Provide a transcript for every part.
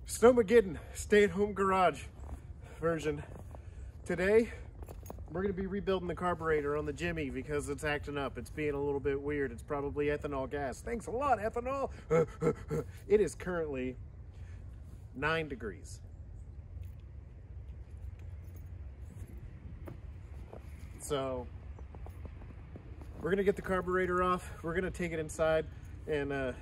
Snowmageddon stay-at-home garage version. Today, we're going to be rebuilding the carburetor on the Jimmy because it's acting up. It's being a little bit weird. It's probably ethanol gas. Thanks a lot, ethanol. It is currently 9 degrees. So, we're going to get the carburetor off. We're going to take it inside and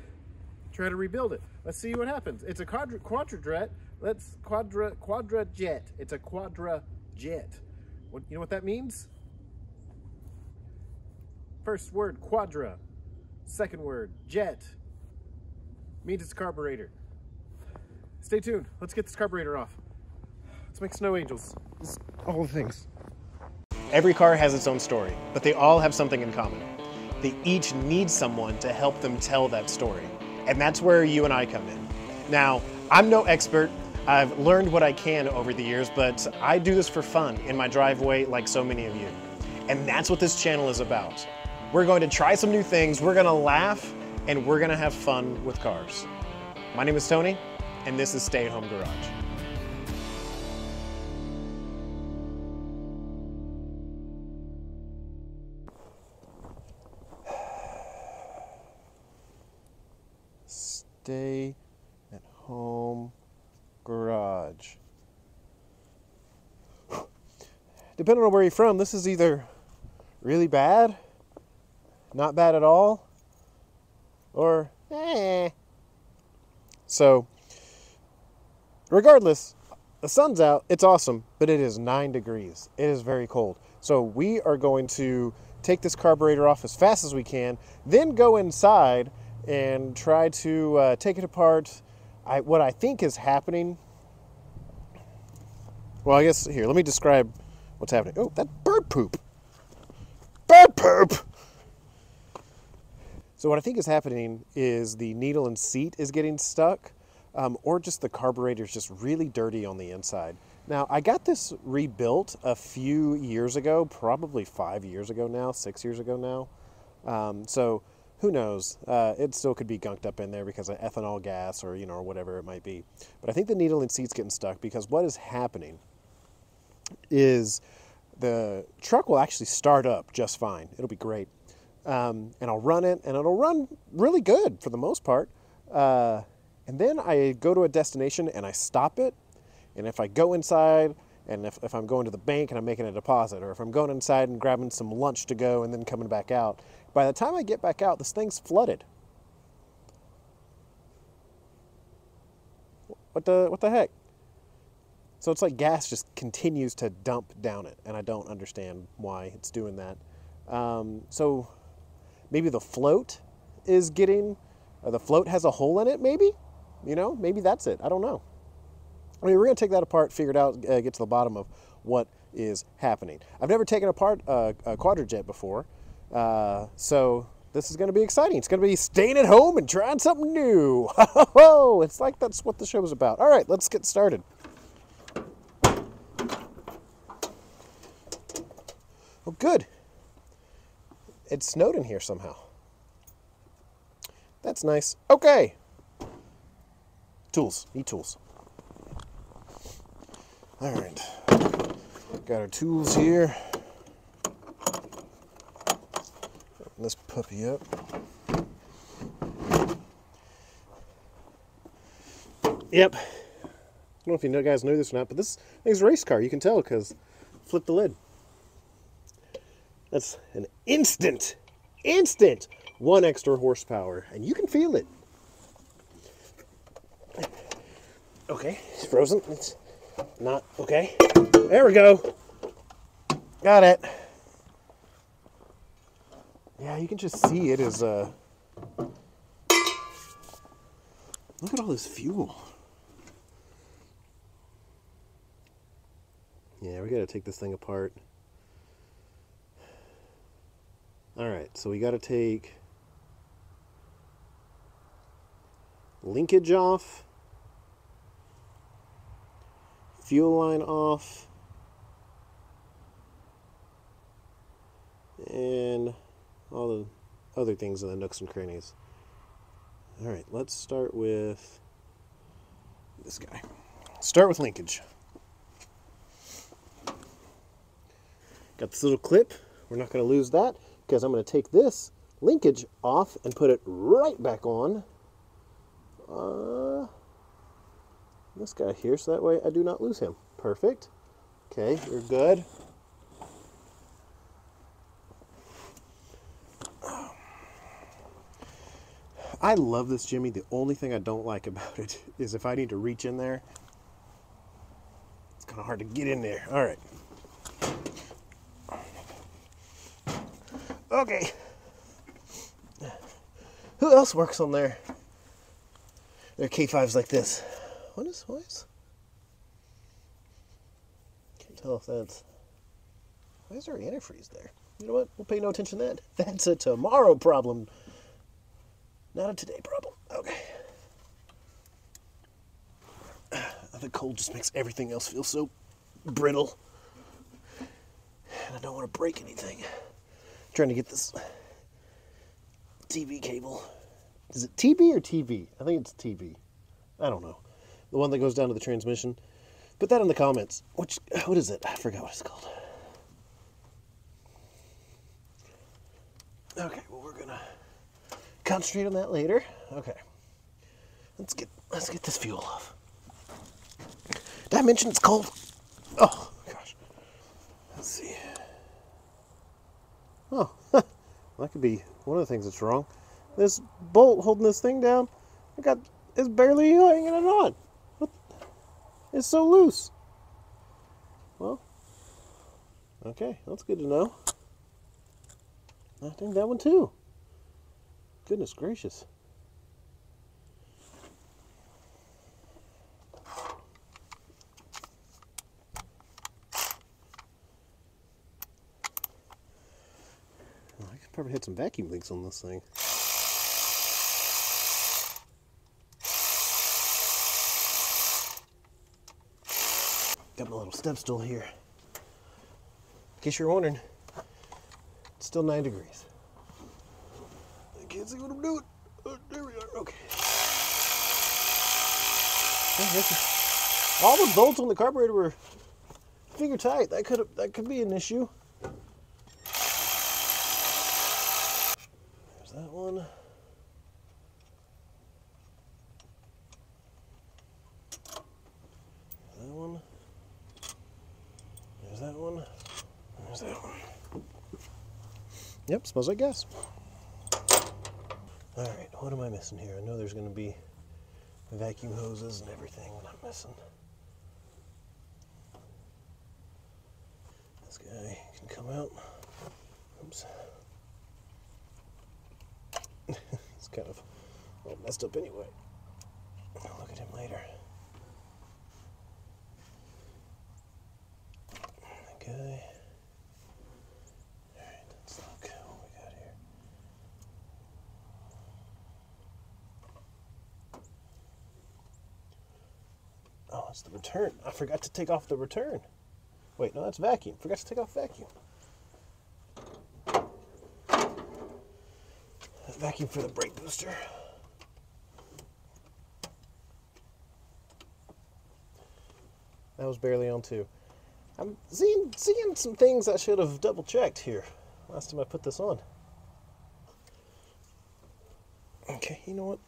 try to rebuild it. Let's see what happens. It's a Quadrajet. Quadrajet. It's a Quadrajet. You know what that means? First word, quadra. Second word, jet. Means it's a carburetor. Stay tuned. Let's get this carburetor off. Let's make snow angels. All the things. Every car has its own story, but they all have something in common. They each need someone to help them tell that story. And that's where you and I come in. Now, I'm no expert. I've learned what I can over the years, but I do this for fun in my driveway like so many of you. And that's what this channel is about. We're going to try some new things, we're gonna laugh, and we're gonna have fun with cars. My name is Tony, and this is Stay at Home Garage. Stay at Home Garage. Depending on where you're from, this is either really bad, not bad at all, or eh. So, regardless, the sun's out, it's awesome, but it is 9 degrees. It is very cold. So we are going to take this carburetor off as fast as we can, then go inside and try to take it apart. What I think is happening, well, I guess, here, let me describe what's happening. Oh, that bird poop. Bird poop! So what I think is happening is the needle and seat is getting stuck, or just the carburetor is just really dirty on the inside. Now, I got this rebuilt a few years ago, probably 5 years ago now, 6 years ago now. So who knows? It still could be gunked up in there because of ethanol gas or, or whatever it might be. But I think the needle and seat's getting stuck because what is happening is the truck will actually start up just fine. It'll be great. And I'll run it, and it'll run really good for the most part. And then I go to a destination and I stop it. And if I go inside, and if I'm going to the bank and I'm making a deposit, or if I'm going inside and grabbing some lunch to go and then coming back out, by the time I get back out, this thing's flooded. What the heck? So it's like gas just continues to dump down it, and I don't understand why it's doing that. So maybe the float is getting, the float has a hole in it, maybe? Maybe that's it. I don't know. I mean, we're going to take that apart, figure it out, get to the bottom of what is happening. I've never taken apart a Quadrajet before, so this is going to be exciting. It's going to be staying at home and trying something new. It's like that's what the show is about. All right, let's get started. Oh, good. It snowed in here somehow. That's nice. Okay. Tools. Need tools. All right, got our tools here. Open this puppy up. Yep. I don't know if you guys know this or not, but this thing's a race car. You can tell because flip the lid. That's an instant 1 extra horsepower, and you can feel it. Okay, it's frozen. It's not okay. There we go. Got it. Yeah, you can just see it is look at all this fuel. Yeah, we gotta take this thing apart. Alright, so we gotta take linkage off. Fuel line off, and all the other things in the nooks and crannies. All right, let's start with this guy. Start with linkage. Got this little clip. We're not going to lose that because I'm going to take this linkage off and put it right back on this guy here, so that way I do not lose him. Perfect. Okay, you're good. I love this Jimmy. The only thing I don't like about it is if I need to reach in there, it's kind of hard to get in there. All right. Okay. Who else works on their K5s like this? What is? Can't tell if that's... Why is there antifreeze there? You know what? We'll pay no attention to that. That's a tomorrow problem, not a today problem. Okay. The cold just makes everything else feel so brittle. And I don't want to break anything. I'm trying to get this TV cable. Is it TB or TV? I think it's TV. I don't know. The one that goes down to the transmission. Put that in the comments. What is it? I forgot what it's called. Okay, well, we're gonna concentrate on that later. Okay. Let's get this fuel off. Did I mention it's cold? Oh gosh. Let's see. Oh, that could be one of the things that's wrong. This bolt holding this thing down, it's barely hanging it on. It's so loose. Well, okay, that's good to know. I think that one too. Goodness gracious. Well, I could probably hit some vacuum leaks on this thing. Got my little step stool here. In case you're wondering, it's still 9 degrees. I can't see what I'm doing. Oh, there we are. Okay. All the bolts on the carburetor were finger tight. That could be an issue. There's that one. That one. There's that one. There's that one. Yep, smells like gas. Alright, what am I missing here? I know there's going to be vacuum hoses and everything that I'm missing. This guy can come out. Oops. It's kind of all messed up anyway. I'll look at him later. Okay. Alright, let's look what we got here. Oh, it's the return. I forgot to take off the return. Wait, no, that's vacuum. Forgot to take off vacuum. Vacuum for the brake booster. That was barely on too. I'm seeing some things I should have double checked here last time I put this on. Okay, you know what?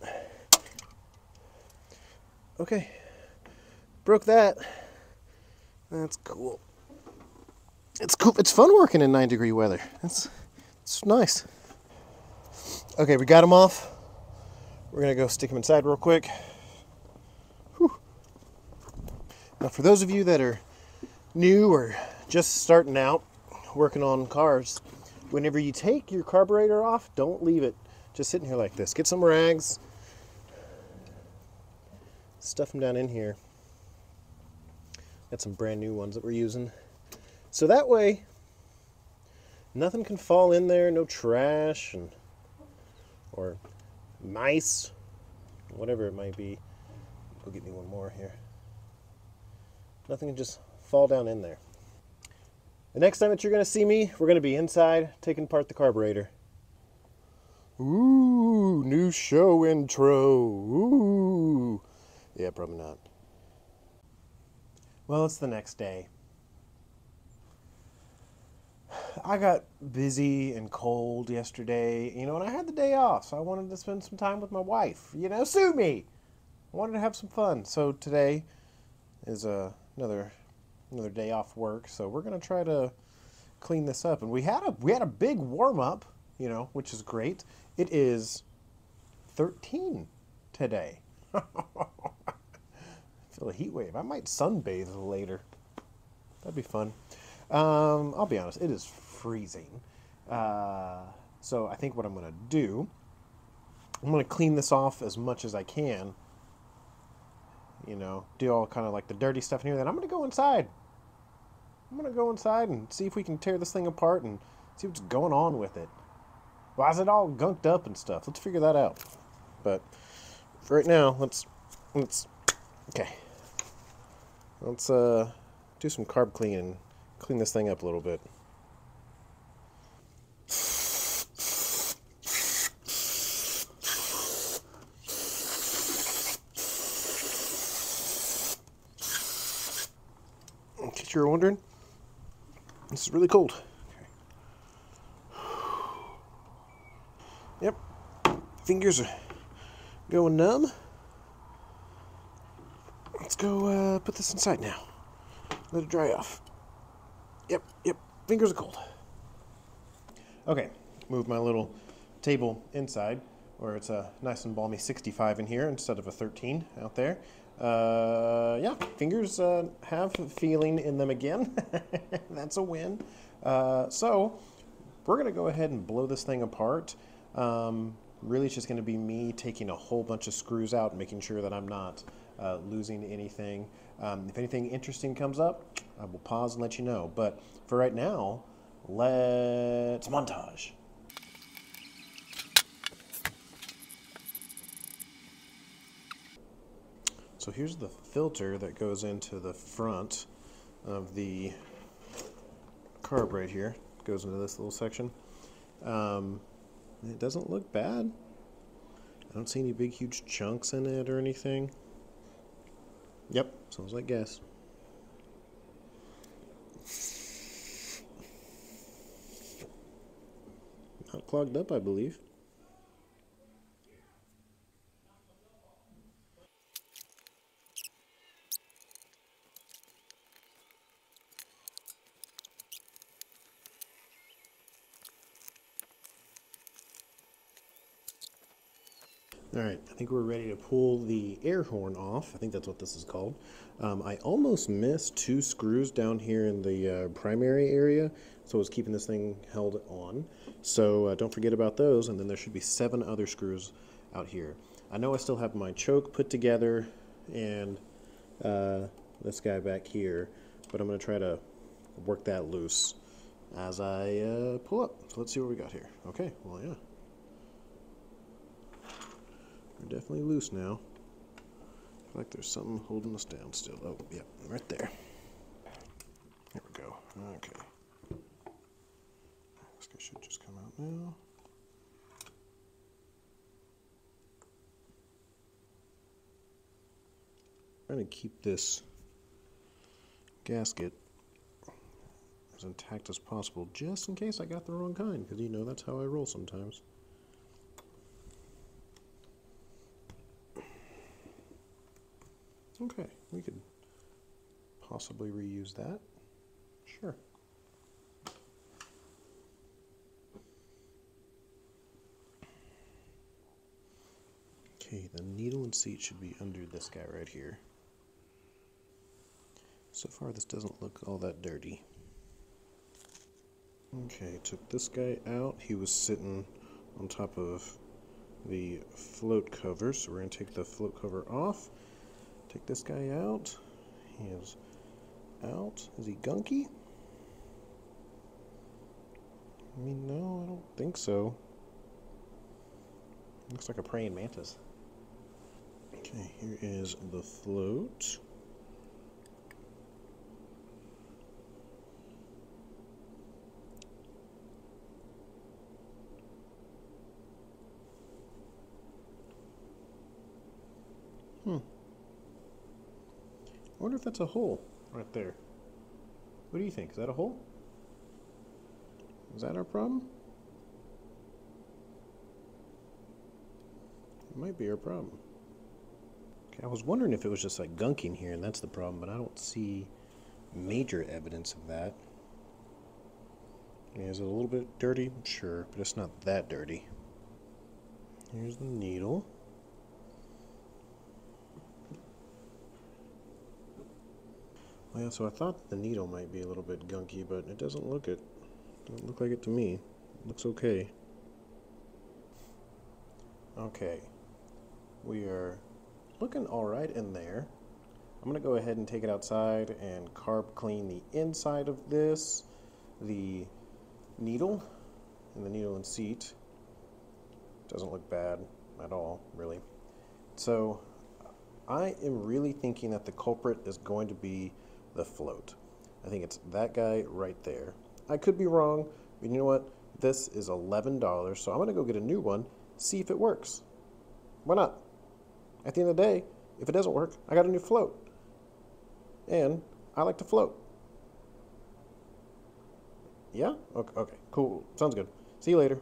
Okay, broke that. That's cool. It's cool. It's fun working in 9-degree weather. It's nice. Okay, we got them off. We're gonna go stick them inside real quick. Whew. Now, for those of you that are new or just starting out working on cars, whenever you take your carburetor off, don't leave it just sitting here like this. Get some rags, stuff them down in here. Got some brand new ones that we're using, so that way nothing can fall in there, no trash or mice, whatever it might be. Go get me one more here. Nothing can just fall down in there. The next time that you're going to see me, we're going to be inside taking apart the carburetor. Ooh, new show intro. Ooh. Yeah, probably not. Well, it's the next day. I got busy and cold yesterday, and I had the day off, so I wanted to spend some time with my wife. Sue me. I wanted to have some fun. So today is another day off work, so we're gonna try to clean this up. And we had a big warm up, which is great. It is 13 today. I feel a heat wave. I might sunbathe later. That'd be fun. I'll be honest, it is freezing. So I think what I'm going to do, I'm going to clean this off as much as I can. Do all kind of like the dirty stuff in here. Then I'm going to go inside. I'm going to go inside and see if we can tear this thing apart and see what's going on with it. Why is it all gunked up and stuff? Let's figure that out. But for right now, let's okay. Let's do some carb cleaning. Clean this thing up a little bit. In case you were wondering, this is really cold. Okay. Yep. Fingers are going numb. Let's go put this inside now. Let it dry off. Yep. Fingers are cold. Okay, move my little table inside, where it's a nice and balmy 65 in here instead of a 13 out there. Yeah, fingers have feeling in them again. That's a win. So we're going to go ahead and blow this thing apart. Really, it's just going to be me taking a whole bunch of screws out and making sure that I'm not losing anything. If anything interesting comes up, I will pause and let you know. But for right now, let's montage. So here's the filter that goes into the front of the carb right here. It goes into this little section. It doesn't look bad. I don't see any big huge chunks in it or anything. Yep, sounds like gas. Not clogged up, I believe. Alright, I think we're ready to pull the air horn off. I think that's what this is called. I almost missed 2 screws down here in the primary area, so I was keeping this thing held on. So don't forget about those, and then there should be 7 other screws out here. I know I still have my choke put together and this guy back here, but I'm going to try to work that loose as I pull up. So let's see what we got here. Okay, well, yeah. We're definitely loose now. I feel like there's something holding us down still. Oh, yeah, right there. Here we go. Okay. This guy should just come out now. Trying to keep this gasket as intact as possible, just in case I got the wrong kind, because that's how I roll sometimes. Okay, we could possibly reuse that. Sure. Okay, the needle and seat should be under this guy right here. So far, this doesn't look all that dirty. Okay, took this guy out. He was sitting on top of the float cover, so we're going to take the float cover off. Take this guy out. He is out. Is he gunky? I mean, no, I don't think so. Looks like a praying mantis. Okay, here is the float. I wonder if that's a hole. Right there. What do you think? Is that a hole? Is that our problem? It might be our problem. Okay, I was wondering if it was just like gunking here and that's the problem, but I don't see major evidence of that. Is it a little bit dirty? Sure, but it's not that dirty. Here's the needle. Well, yeah, so I thought the needle might be a little bit gunky, but it doesn't look it. Doesn't look like it to me. It looks okay. Okay. We are looking alright in there. I'm going to go ahead and take it outside and carb clean the inside of this, the needle, and the needle and seat. Doesn't look bad at all, really. So I am really thinking that the culprit is going to be the float. I think it's that guy right there. I could be wrong, but you know what? This is $11, so I'm going to go get a new one, see if it works. Why not? At the end of the day, if it doesn't work, I got a new float. And I like to float. Yeah? Okay, cool. Sounds good. See you later.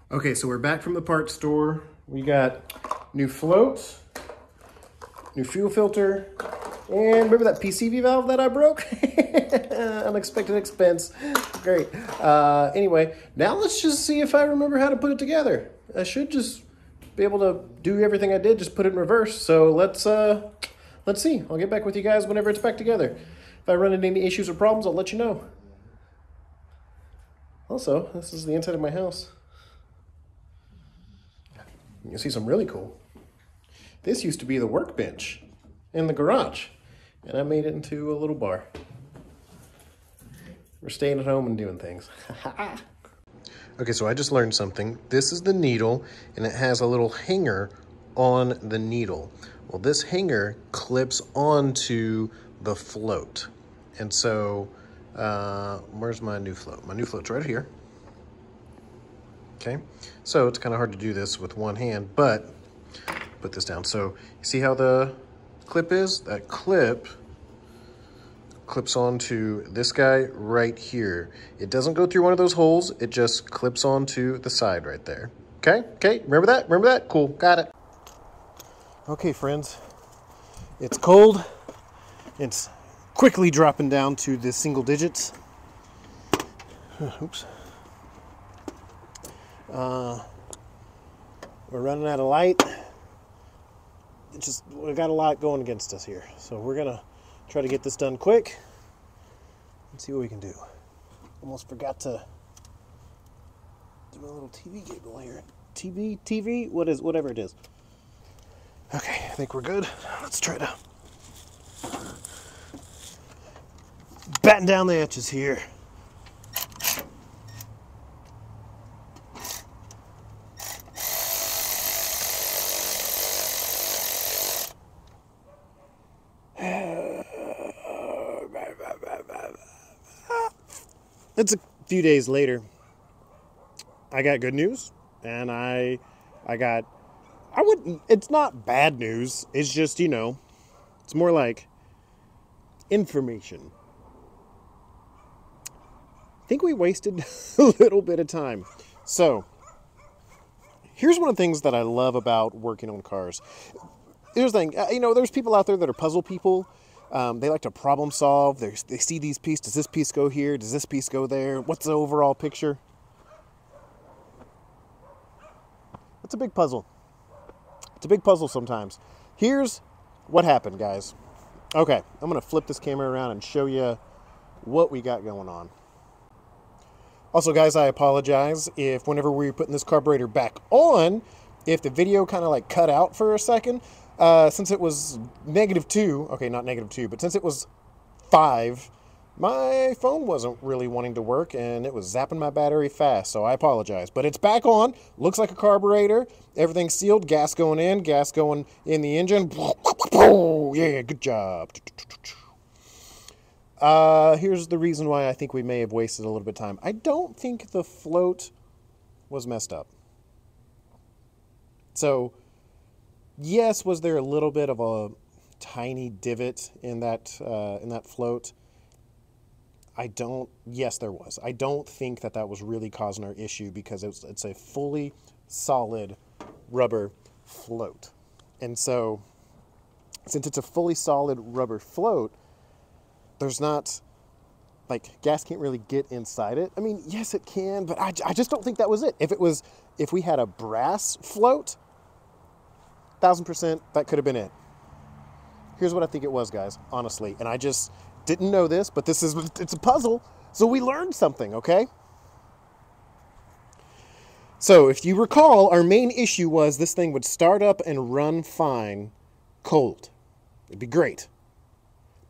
Okay, so we're back from the parts store. We got new float, new fuel filter, and remember that PCV valve that I broke? Unexpected expense. Great. Anyway, now let's just see if I remember how to put it together. I should just be able to do everything I did, just put it in reverse. So let's see. I'll get back with you guys whenever it's back together. If I run into any issues or problems, I'll let you know. Also, this is the inside of my house. You can see something really cool. This used to be the workbench in the garage, and I made it into a little bar. We're staying at home and doing things. Okay, so I just learned something. This is the needle, and it has a little hanger on the needle. Well, this hanger clips onto the float. And so, where's my new float? My new float's right here. Okay, so it's kind of hard to do this with one hand, but put this down. So you see how the clip is? That clip clips onto this guy right here. It doesn't go through one of those holes. It just clips onto the side right there. Okay, remember that? Remember that? Cool, got it. Okay, friends, it's cold. It's quickly dropping down to the single digits. Oops. We're running out of light. We got a lot going against us here. So we're gonna try to get this done quick and see what we can do. Almost forgot to do a little TV gable here. TV? Whatever it is. Okay, I think we're good. Let's try to batten down the edges here. It's a few days later. I got good news, and it's not bad news. It's just, it's more like information. I think we wasted a little bit of time. So, here's one of the things that I love about working on cars. Here's the thing, there's people out there that are puzzle people. They like to problem solve. They see these pieces. Does this piece go here? Does this piece go there? What's the overall picture? It's a big puzzle. It's a big puzzle sometimes. Here's what happened, guys. Okay, I'm going to flip this camera around and show you what we got going on. Also, guys, I apologize if whenever we were putting this carburetor back on, if the video kind of like cut out for a second. Since it was -2, okay, not -2, but since it was 5, my phone wasn't really wanting to work, and it was zapping my battery fast, so I apologize. But it's back on, looks like a carburetor, everything's sealed, gas going in the engine. Yeah, good job. Here's the reason why I think we may have wasted a little bit of time. I don't think the float was messed up. So, yes, was there a little bit of a tiny divot in that float. Yes, there was. I don't think that was really causing our issue because it's a fully solid rubber float. And so, since it's a fully solid rubber float, there's not, like, gas can't really get inside it. I mean, yes, it can, but I just don't think that was it. If we had a brass float, 1000%, that could have been it. Here's what I think it was, guys, honestly. And I just didn't know this, but it's a puzzle, so we learned something, okay? So if you recall, our main issue was this thing would start up and run fine cold. It'd be great.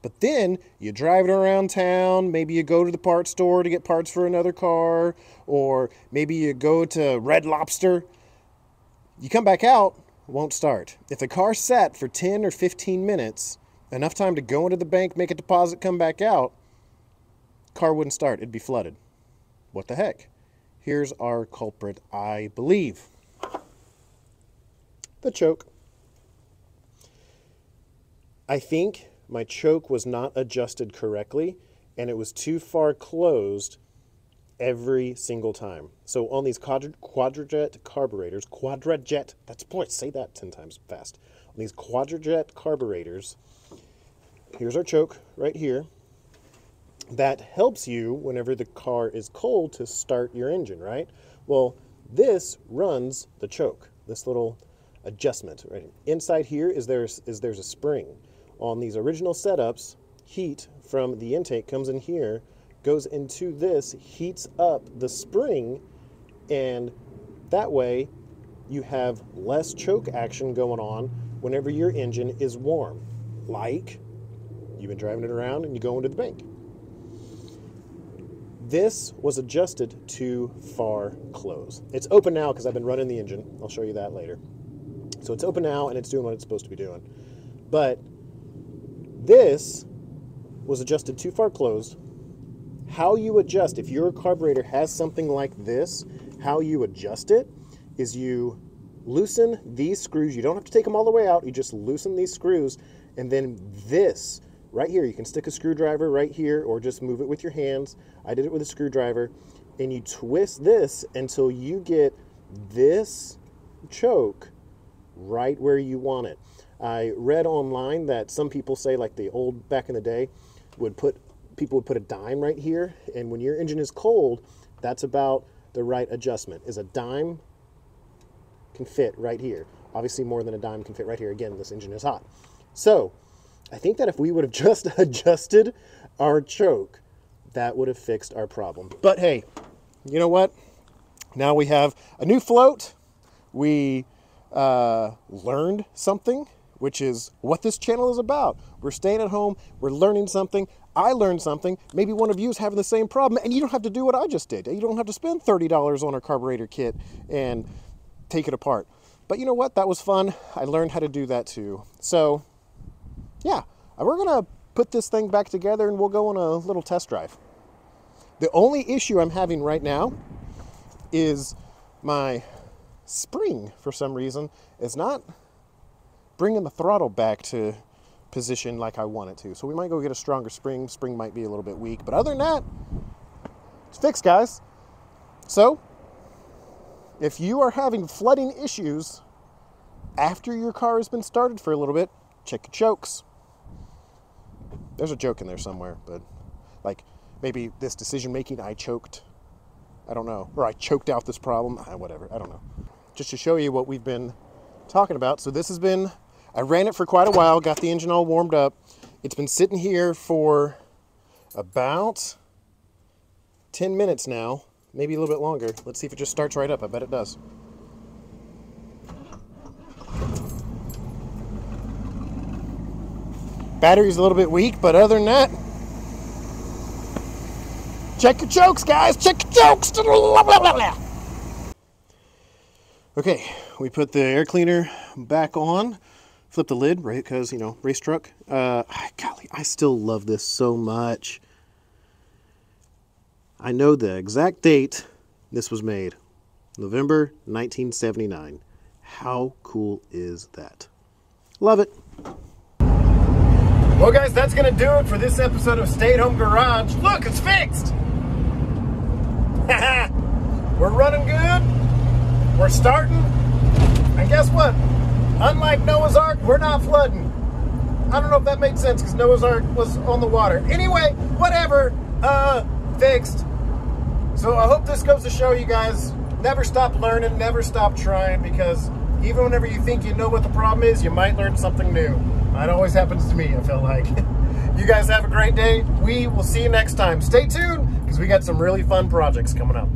But then you drive it around town, maybe you go to the parts store to get parts for another car, or maybe you go to Red Lobster. You come back out, it won't start. If the car sat for 10 or 15 minutes, enough time to go into the bank, make a deposit, come back out, car wouldn't start. It'd be flooded. What the heck? Here's our culprit, I believe. The choke. I think my choke was not adjusted correctly, and it was too far closed every single time. So on these Quadrajet carburetors, say that 10 times fast. On these Quadrajet carburetors, here's our choke right here. That helps you whenever the car is cold to start your engine, right? Well, this runs the choke, this little adjustment, right? Inside here there's a spring. On these original setups, heat from the intake comes in here, goes into this, heats up the spring, and that way you have less choke action going on whenever your engine is warm. Like, you've been driving it around and you go into the bank. This was adjusted too far close. It's open now because I've been running the engine. I'll show you that later. So it's open now and it's doing what it's supposed to be doing. But this was adjusted too far closed. How you adjust, if your carburetor has something like this, how you adjust it is you loosen these screws. You don't have to take them all the way out. You just loosen these screws, and then this right here, you can stick a screwdriver right here or just move it with your hands. I did it with a screwdriver, and you twist this until you get this choke right where you want it. I read online that some people say, like the old back in the day, people would put a dime right here, and when your engine is cold, that's about the right adjustment. Is a dime can fit right here. Obviously more than a dime can fit right here. Again, this engine is hot. So I think that if we would have just adjusted our choke, that would have fixed our problem. But hey, you know what? Now we have a new float. We learned something, which is what this channel is about. We're staying at home, we're learning something. I learned something. Maybe one of you is having the same problem, and you don't have to do what I just did. You don't have to spend $30 on a carburetor kit and take it apart. But you know what? That was fun. I learned how to do that too. So yeah, we're gonna put this thing back together and we'll go on a little test drive. The only issue I'm having right now is my spring, for some reason, is not bringing the throttle back to position like I want it to. So we might go get a stronger spring. Spring might be a little bit weak, but other than that, it's fixed, guys. So if you are having flooding issues after your car has been started for a little bit, check your chokes. There's a joke in there somewhere, but like maybe this decision making, I choked. I don't know. Or I choked out this problem. Whatever. I don't know. Just to show you what we've been talking about. So this has been, I ran it for quite a while, got the engine all warmed up. It's been sitting here for about 10 minutes now, maybe a little bit longer. Let's see if it just starts right up. I bet it does. Battery's a little bit weak, but other than that, check your chokes, guys. Check your chokes. Okay, we put the air cleaner back on. Flip the lid, right? Because, you know, race truck. Golly, I still love this so much. I know the exact date this was made. November 1979. How cool is that? Love it. Well, guys, that's going to do it for this episode of Stay at Home Garage. Look, it's fixed. We're running good. We're starting. And guess what? Unlike Noah's Ark, we're not flooding. I don't know if that made sense because Noah's Ark was on the water. Anyway, whatever. Fixed. So I hope this goes to show you guys, never stop learning, never stop trying, because even whenever you think you know what the problem is, you might learn something new. That always happens to me, I feel like. You guys have a great day. We will see you next time. Stay tuned, because we got some really fun projects coming up.